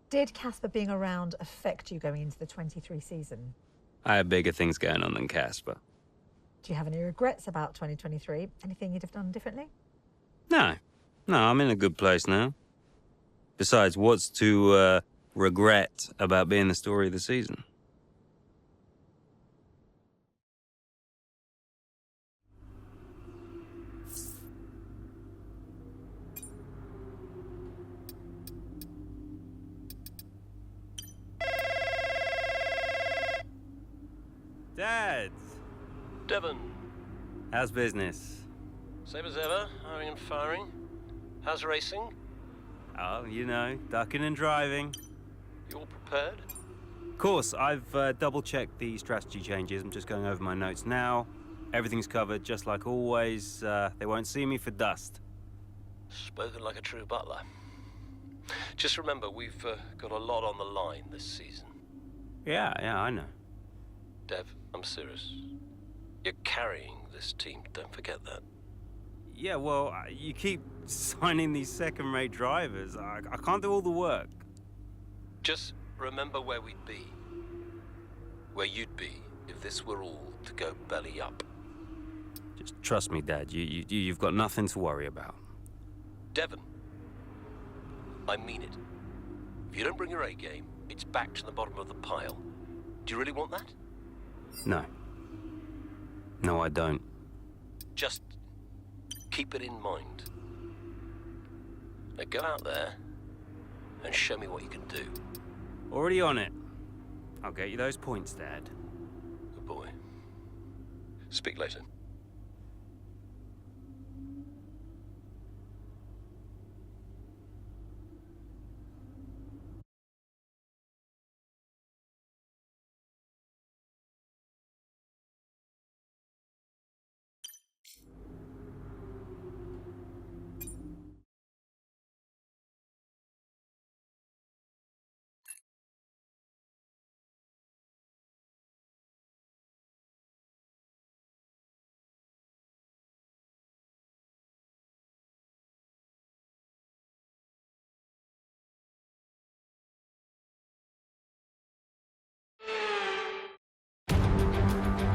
Did Casper being around affect you going into the 23 season? I have bigger things going on than Casper. Do you have any regrets about 2023? Anything you'd have done differently? No, I'm in a good place now. Besides, what's to regret about being the story of the season? Dad! Devon. How's business? Same as ever, hiring and firing. How's racing? Oh, you know, ducking and driving. You all prepared? Of course, I've double-checked the strategy changes. I'm just going over my notes now. Everything's covered, just like always. They won't see me for dust. Spoken like a true butler. Just remember, we've got a lot on the line this season. Yeah, I know. Dev, I'm serious. You're carrying this team, don't forget that. Yeah, well, you keep signing these second-rate drivers. I can't do all the work. Just remember where we'd be. Where you'd be if this were all to go belly up. Just trust me, Dad. You've got nothing to worry about. Devon, I mean it. If you don't bring your A game, it's back to the bottom of the pile. Do you really want that? No. No, I don't. Just keep it in mind. Now go out there and show me what you can do. Already on it. I'll get you those points, Dad. Good boy. Speak later.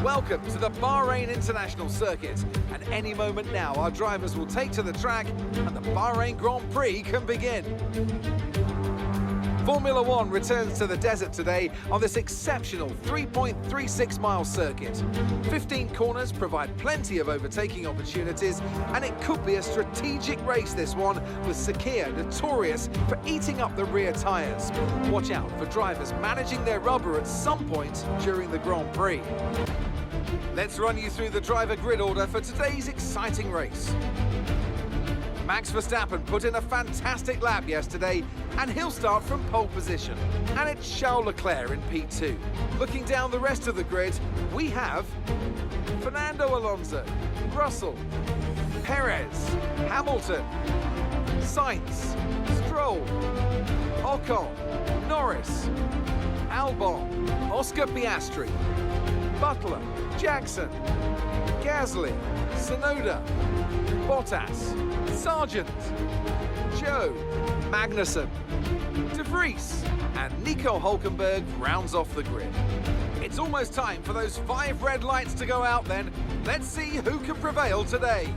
Welcome to the Bahrain International Circuit, and any moment now our drivers will take to the track and the Bahrain Grand Prix can begin. Formula One returns to the desert today on this exceptional 3.36 mile circuit. 15 corners provide plenty of overtaking opportunities, and it could be a strategic race, this one, with Sakhir notorious for eating up the rear tyres. Watch out for drivers managing their rubber at some point during the Grand Prix. Let's run you through the driver grid order for today's exciting race. Max Verstappen put in a fantastic lap yesterday, and he'll start from pole position. And it's Charles Leclerc in P2. Looking down the rest of the grid, we have Fernando Alonso, Russell, Perez, Hamilton, Sainz, Stroll, Ocon, Norris, Albon, Oscar Piastri, Butler, Jackson, Gasly, Tsunoda, Bottas, Sargent, Joe, Magnussen, De Vries, and Nico Hulkenberg rounds off the grid. It's almost time for those 5 red lights to go out then. Let's see who can prevail today.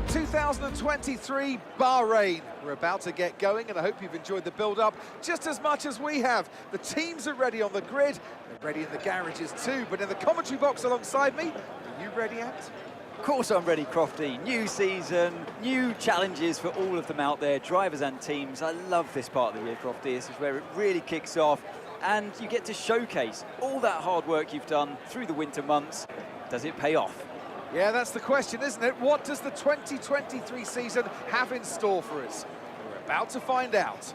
2023 Bahrain. We're about to get going, and I hope you've enjoyed the build-up just as much as we have. The teams are ready on the grid. They're ready in the garages too, but in the commentary box alongside me, are you ready, Ant? Of course I'm ready, Crofty. New season, new challenges for all of them out there, drivers and teams. I love this part of the year, Crofty. This is where it really kicks off, and you get to showcase all that hard work you've done through the winter months. Does it pay off? Yeah, that's the question, isn't it? What does the 2023 season have in store for us? We're about to find out.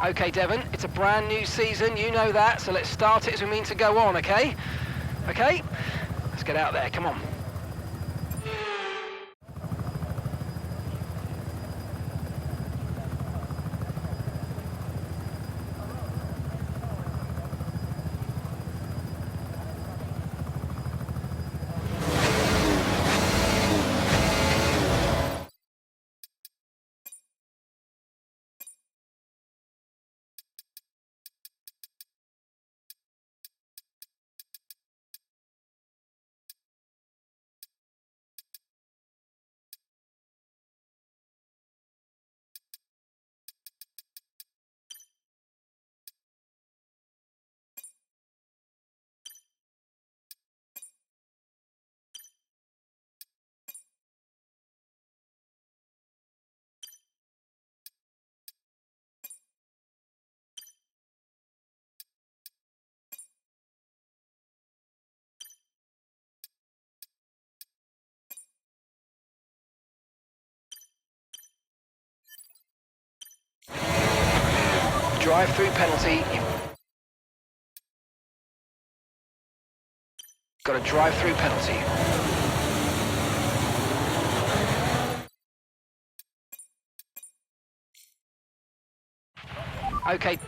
Okay, Devon, it's a brand new season, you know that, so let's start it as we mean to go on, okay? Okay? Let's get out there, come on. drive-through penalty. You've got a drive-through penalty. Okay.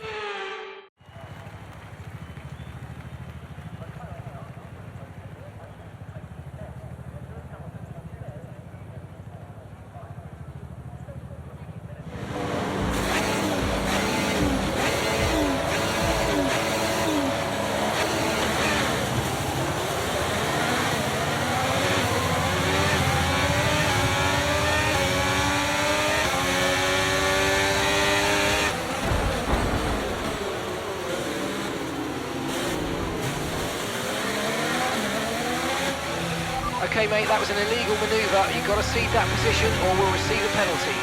Okay, mate, that was an illegal manoeuvre. You've got to cede that position or we'll receive a penalty.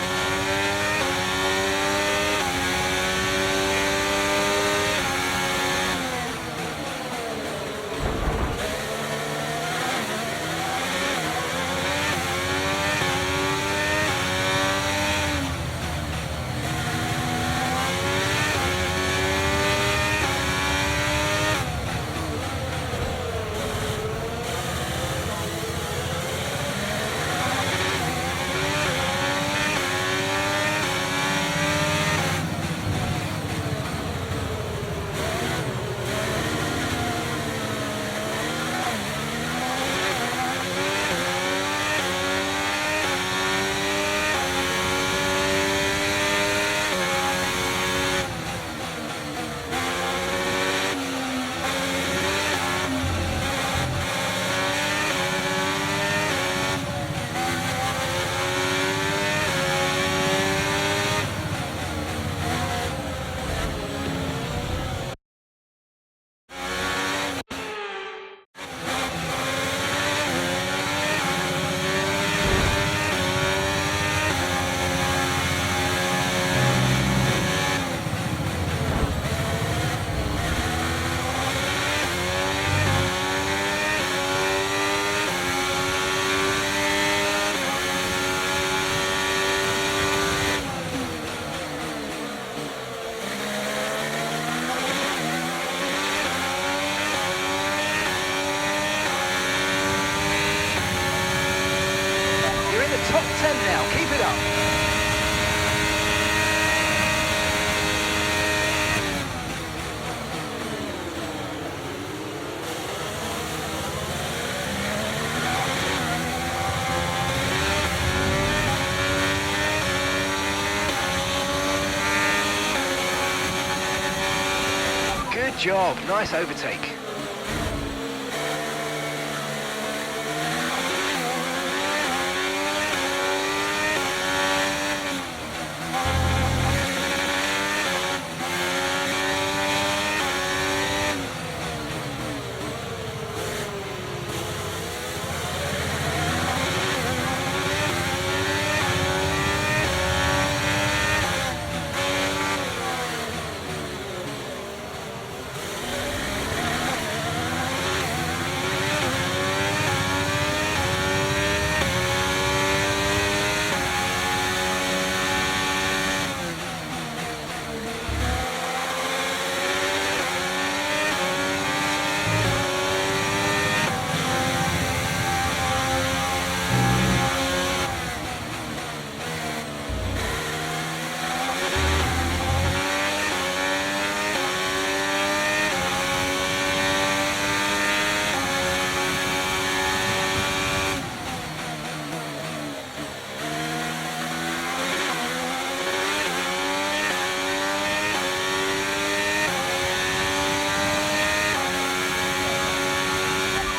Top 10 now, keep it up. Good job, nice overtake.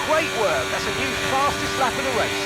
Great work, that's a new fastest lap of the race.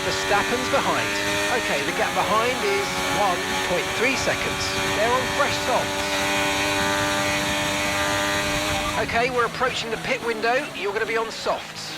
Verstappen's behind. Okay, the gap behind is 1.3 seconds. They're on fresh softs. Okay, we're approaching the pit window. You're going to be on softs.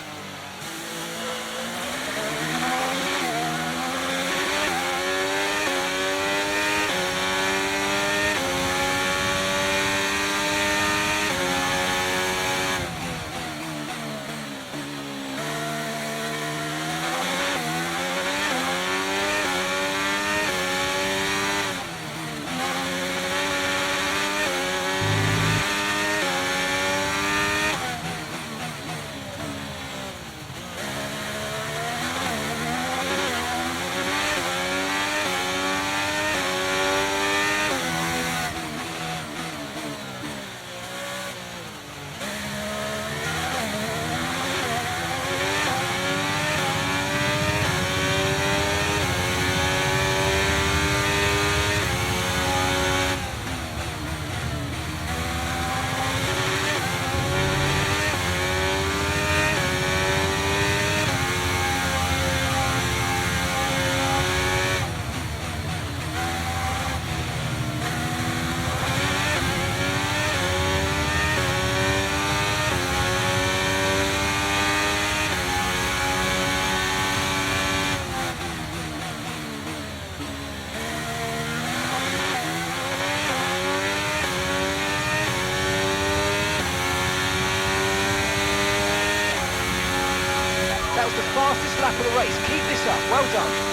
That was the fastest lap of the race. Keep this up. Well done.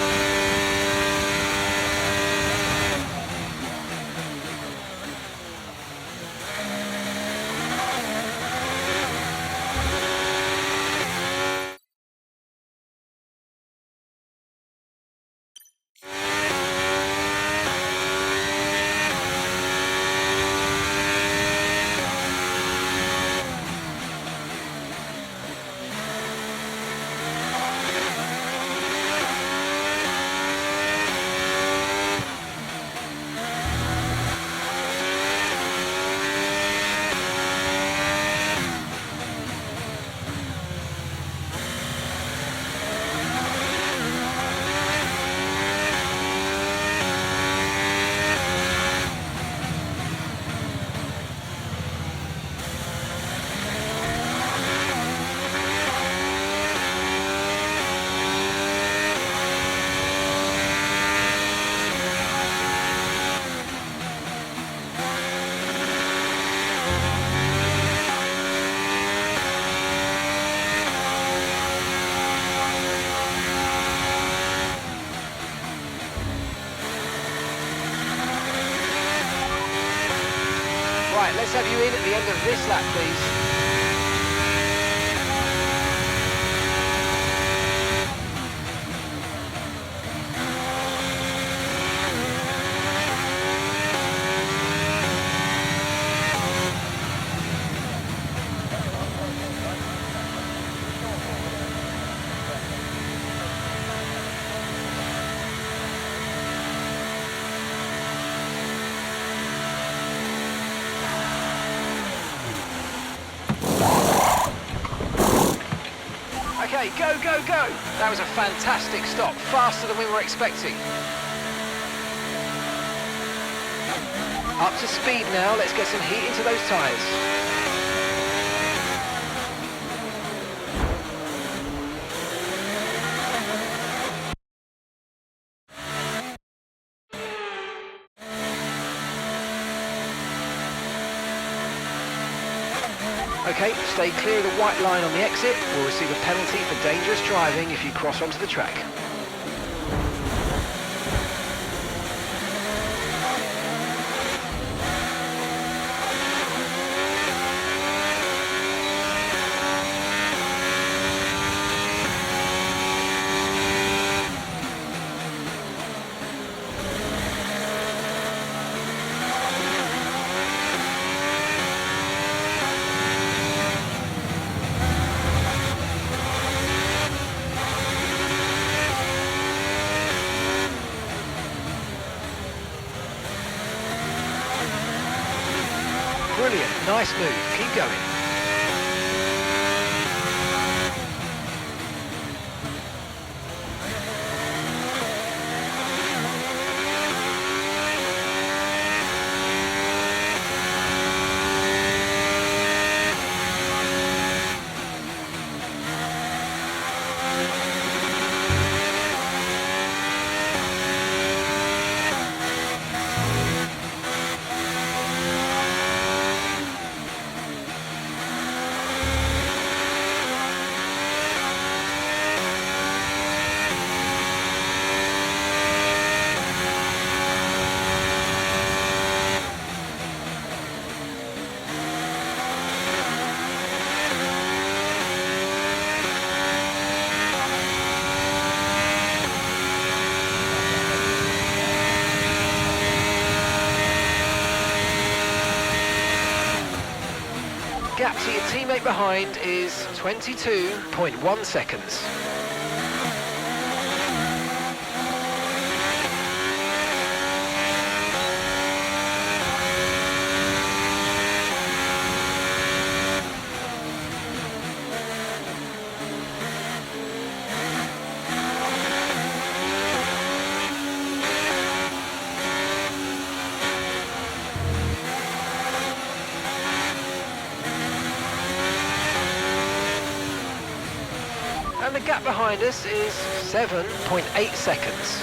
Right, let's have you in at the end of this lap, please. Okay, go, go, go! That was a fantastic stop, faster than we were expecting. Up to speed now, let's get some heat into those tyres. Okay, stay clear of the white line on the exit. We'll receive a penalty for dangerous driving if you cross onto the track. Brilliant, nice move, keep going. gap to your teammate behind is 22.1 seconds. And the gap behind us is 7.8 seconds.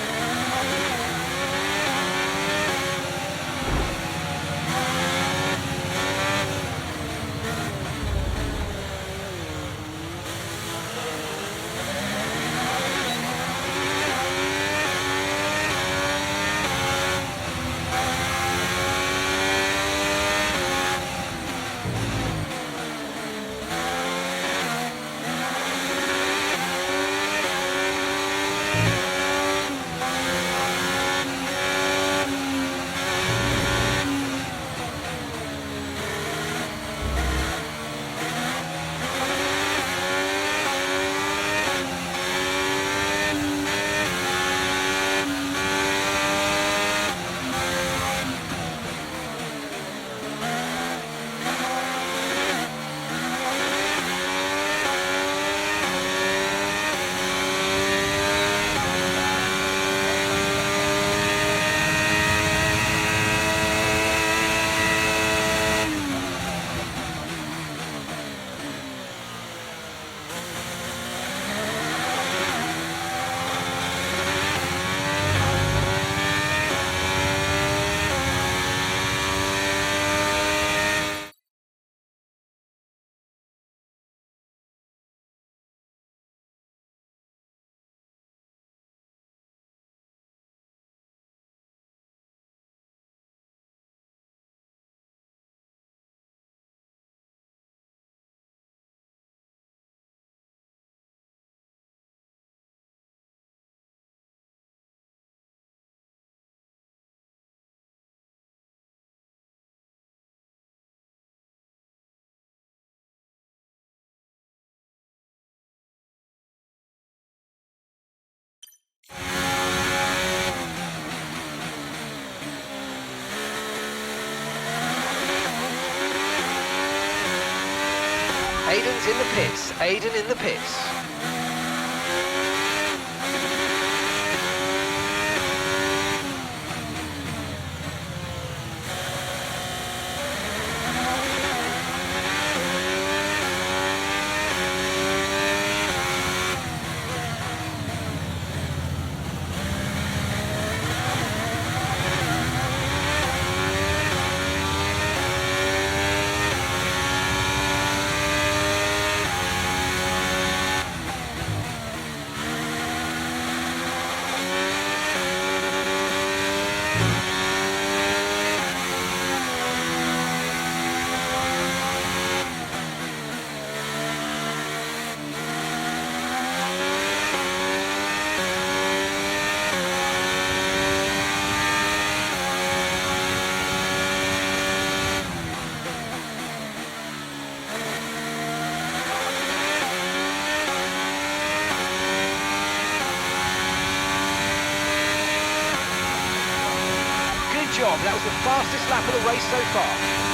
Aiden's in the pits. Aiden in the pits. Job. That was the fastest lap of the race so far.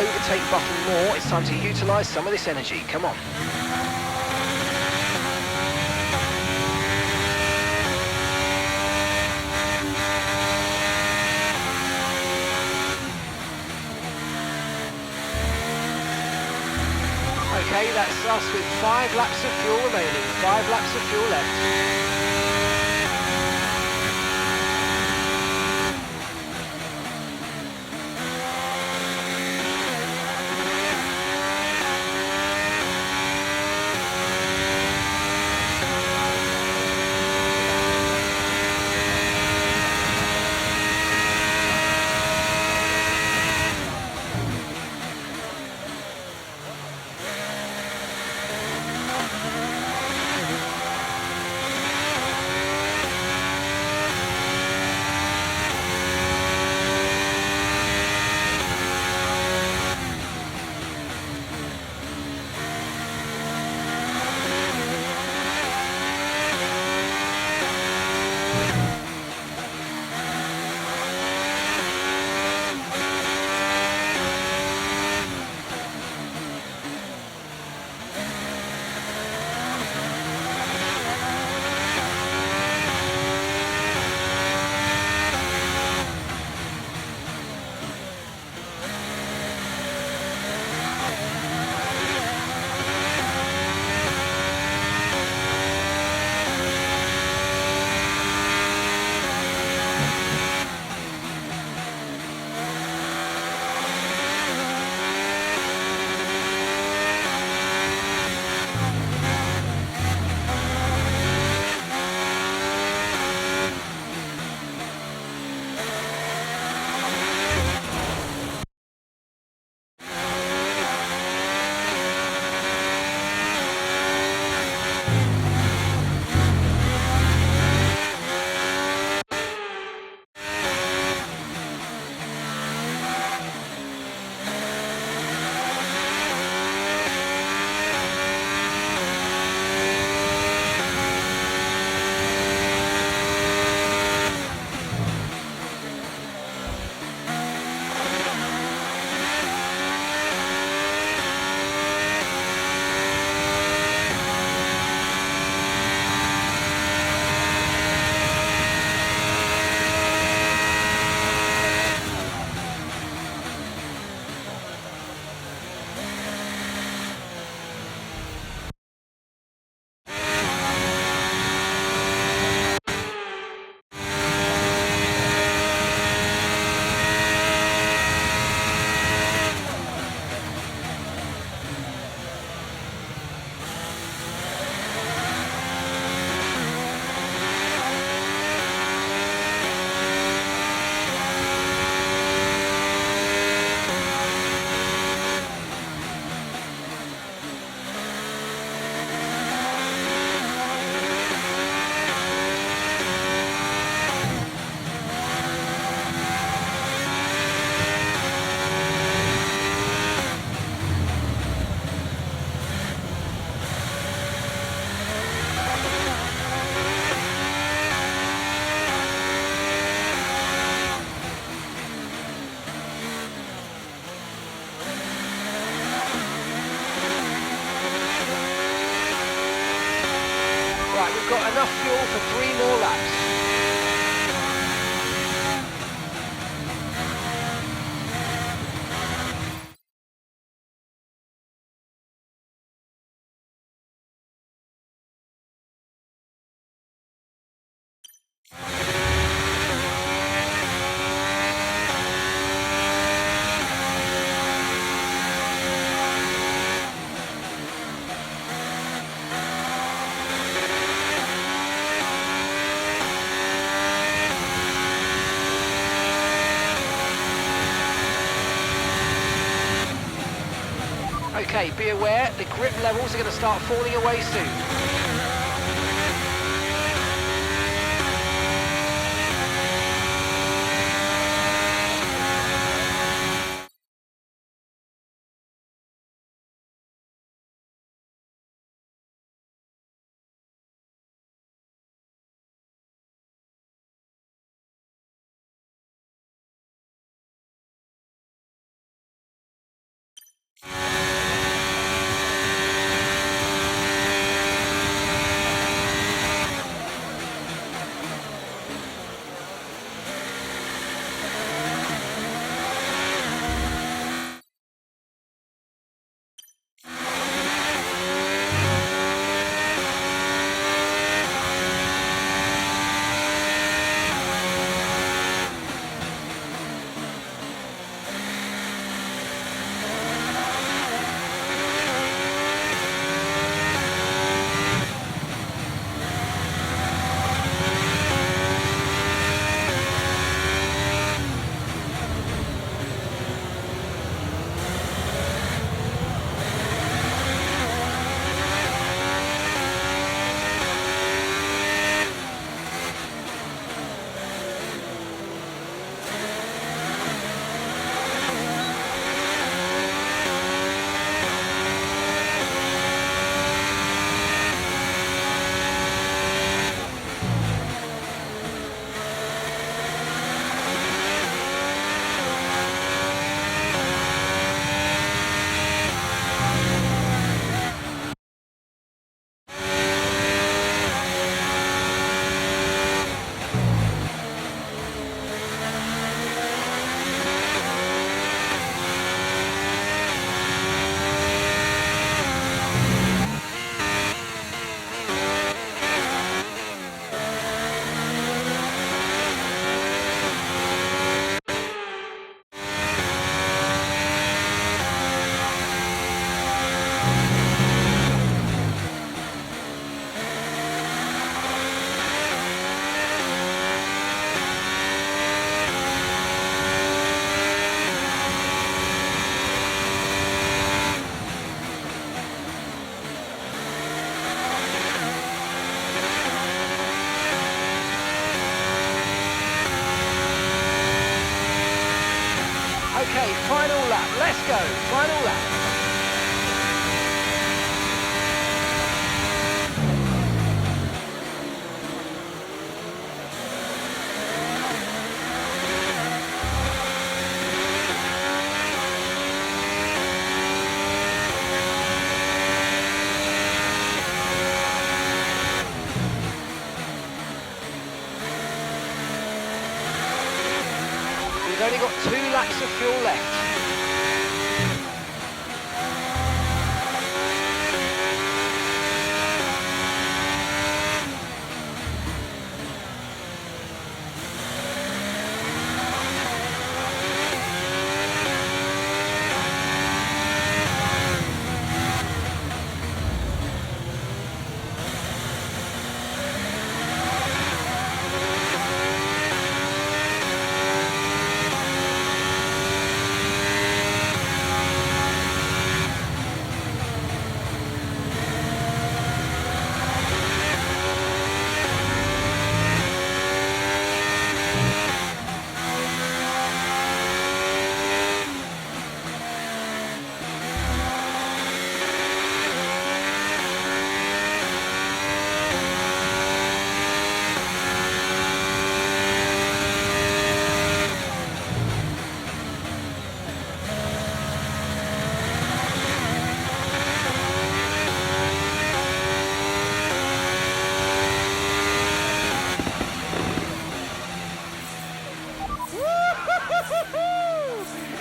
overtake button more. It's time to utilise some of this energy. Come on. Okay, that's us with 5 laps of fuel remaining. 5 laps of fuel left. Right, we've got enough fuel for 3 more laps. Okay, be aware, the grip levels are going to start falling away soon. Okay, final lap. Let's go. Final lap. We've only got 2 laps of fuel left.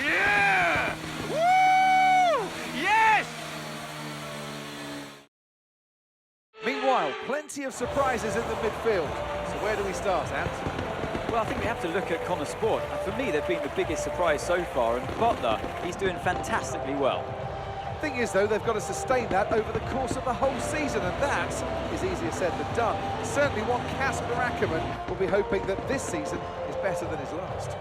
Yeah! Woo! Yes! Meanwhile, plenty of surprises in the midfield. So where do we start, Ant? Well, I think we have to look at Connor Sport. And for me, they've been the biggest surprise so far. And Butler, he's doing fantastically well. Thing is, though, they've got to sustain that over the course of the whole season, and that is easier said than done. Certainly one Casper Ackermann will be hoping that this season is better than his last.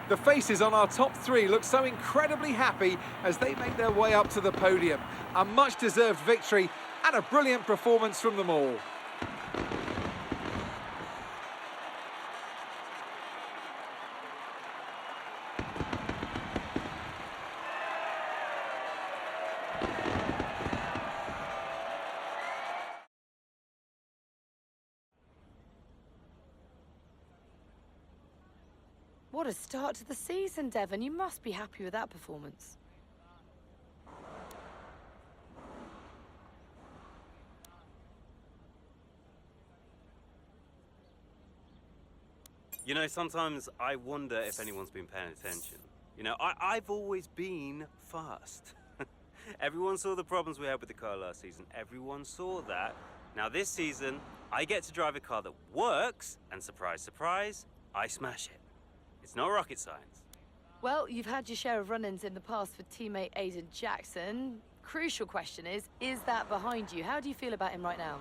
The faces on our top 3 look so incredibly happy as they make their way up to the podium. A much-deserved victory and a brilliant performance from them all. What a start to the season, Devon. You must be happy with that performance. You know, sometimes I wonder if anyone's been paying attention. You know, I've always been fast. Everyone saw the problems we had with the car last season. Everyone saw that. Now this season, I get to drive a car that works, and surprise, surprise, I smash it. It's not rocket science. Well, you've had your share of run-ins in the past with teammate Aiden Jackson. Crucial question is that behind you? How do you feel about him right now?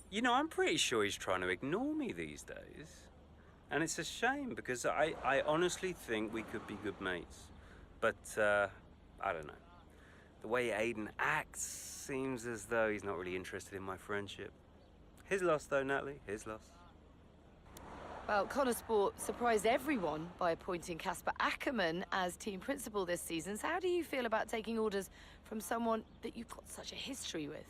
You know, I'm pretty sure he's trying to ignore me these days. And it's a shame because I honestly think we could be good mates. But, I don't know. The way Aiden acts seems as though he's not really interested in my friendship. His loss though, Natalie, his loss. Well, Connor Sport surprised everyone by appointing Casper Ackermann as team principal this season. So how do you feel about taking orders from someone that you've got such a history with?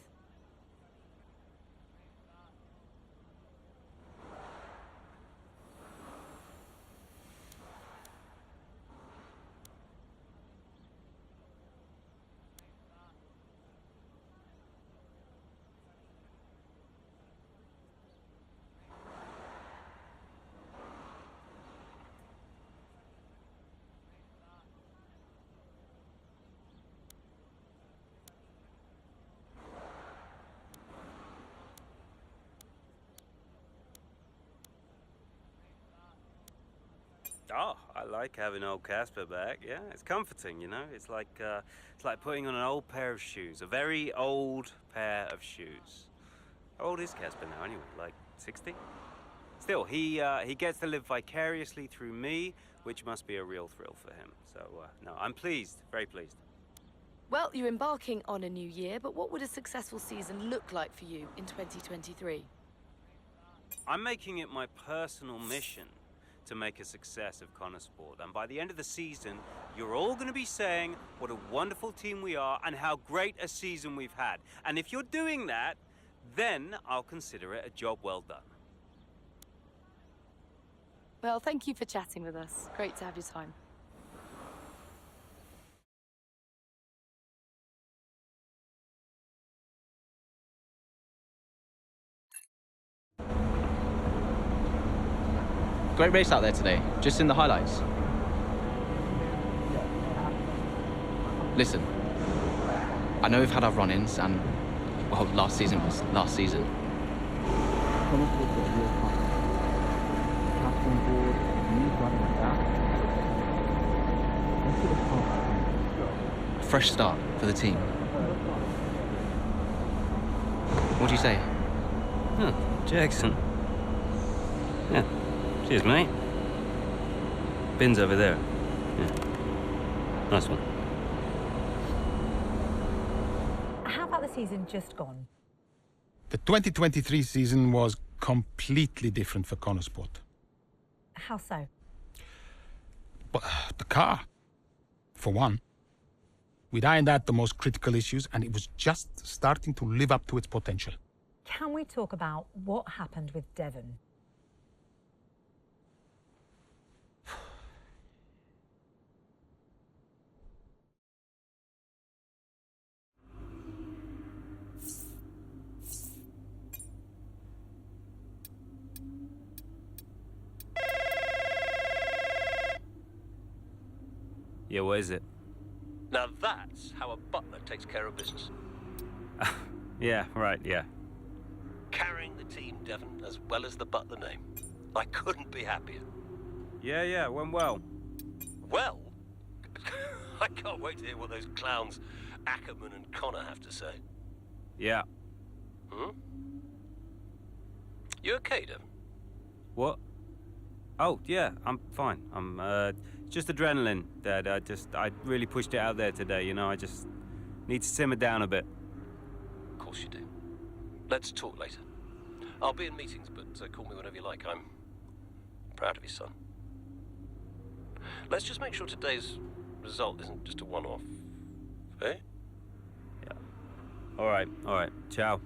Oh, I like having old Casper back. Yeah, it's comforting, you know. It's like putting on an old pair of shoes, a very old pair of shoes. How old is Casper now, anyway? Like 60? Still, he gets to live vicariously through me, which must be a real thrill for him. So, no, I'm pleased, very pleased. Well, you're embarking on a new year, but what would a successful season look like for you in 2023? I'm making it my personal mission to make a success of Connor Sport. And by the end of the season, you're all going to be saying what a wonderful team we are and how great a season we've had. And if you're doing that, then I'll consider it a job well done. Well, thank you for chatting with us. Great to have your time. Great race out there today, just in the highlights. Listen, I know we've had our run-ins and, well, last season was last season. A fresh start for the team. What do you say? Huh, Jackson. Yeah. Cheers, mate. Bin's over there. Yeah. Nice one. How about the season just gone? The 2023 season was completely different for Connor Sport. How so? But the car, for one. We'd ironed out the most critical issues, and it was just starting to live up to its potential. Can we talk about what happened with Devon? Yeah, what is it? Now that's how a butler takes care of business. Yeah, right, yeah. Carrying the team, Devon, as well as the butler name. I couldn't be happier. Yeah, went well. Well, I can't wait to hear what those clowns Ackerman and Connor have to say. Yeah. Hmm? You okay, Devon? What? Oh, yeah, I'm fine. I'm, just adrenaline, Dad. I really pushed it out there today, you know, I just need to simmer down a bit. Of course you do. Let's talk later. I'll be in meetings, but call me whenever you like. I'm proud of your son. Let's just make sure today's result isn't just a one-off. Eh? Yeah. All right. Ciao.